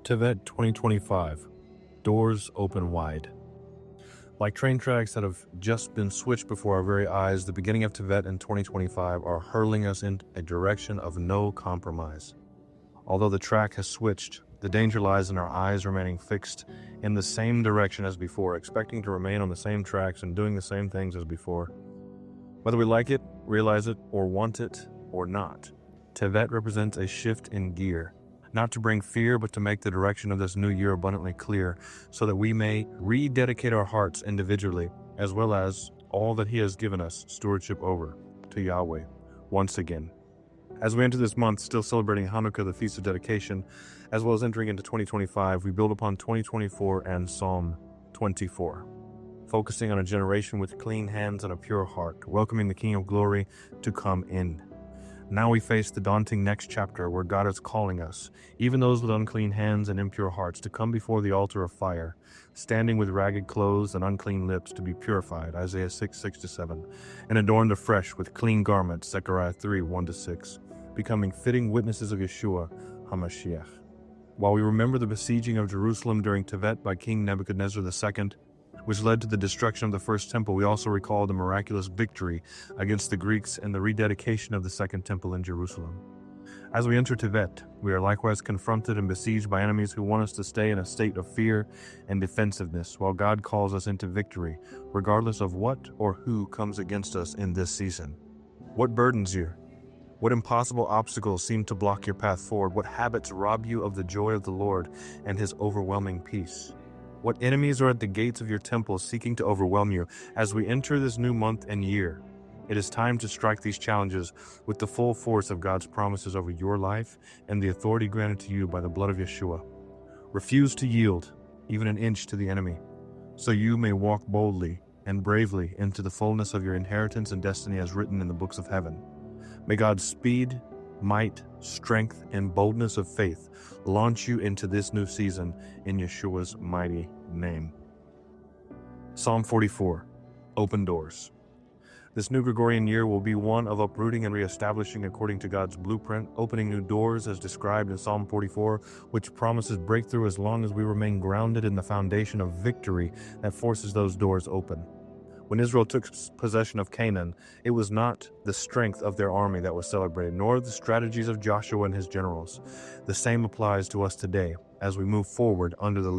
Tevet 2025. Doors open wide. Like train tracks that have just been switched before our very eyes, the beginning of Tevet in 2025 are hurling us in a direction of no compromise. Although the track has switched, the danger lies in our eyes remaining fixed in the same direction as before, expecting to remain on the same tracks and doing the same things as before. Whether we like it, realize it, or want it or not, Tevet represents a shift in gear. Not to bring fear, but to make the direction of this new year abundantly clear, so that we may rededicate our hearts individually, as well as all that He has given us stewardship over, to Yahweh, once again. As we enter this month, still celebrating Hanukkah, the Feast of Dedication, as well as entering into 2025, we build upon 2024 and Psalm 24, focusing on a generation with clean hands and a pure heart, welcoming the King of Glory to come in. Now we face the daunting next chapter where God is calling us, even those with unclean hands and impure hearts, to come before the altar of fire, standing with ragged clothes and unclean lips to be purified, Isaiah 6:6-7, and adorned afresh with clean garments, Zechariah 3:1-6, becoming fitting witnesses of Yeshua HaMashiach. While we remember the besieging of Jerusalem during Tevet by King Nebuchadnezzar II, which led to the destruction of the first temple, we also recall the miraculous victory against the Greeks and the rededication of the second temple in Jerusalem. As we enter Tevet, we are likewise confronted and besieged by enemies who want us to stay in a state of fear and defensiveness, while God calls us into victory, regardless of what or who comes against us in this season. What burdens you? What impossible obstacles seem to block your path forward? What habits rob you of the joy of the Lord and His overwhelming peace? What enemies are at the gates of your temple seeking to overwhelm you? As we enter this new month and year, it is time to strike these challenges with the full force of God's promises over your life and the authority granted to you by the blood of Yeshua. Refuse to yield even an inch to the enemy, so you may walk boldly and bravely into the fullness of your inheritance and destiny as written in the books of heaven. May God's speed, might, strength, and boldness of faith launch you into this new season in Yeshua's mighty name. Psalm 44, Open Doors. This new Gregorian year will be one of uprooting and reestablishing according to God's blueprint, opening new doors as described in Psalm 44, which promises breakthrough as long as we remain grounded in the foundation of victory that forces those doors open. When Israel took possession of Canaan, it was not the strength of their army that was celebrated, nor the strategies of Joshua and his generals. The same applies to us today as we move forward under the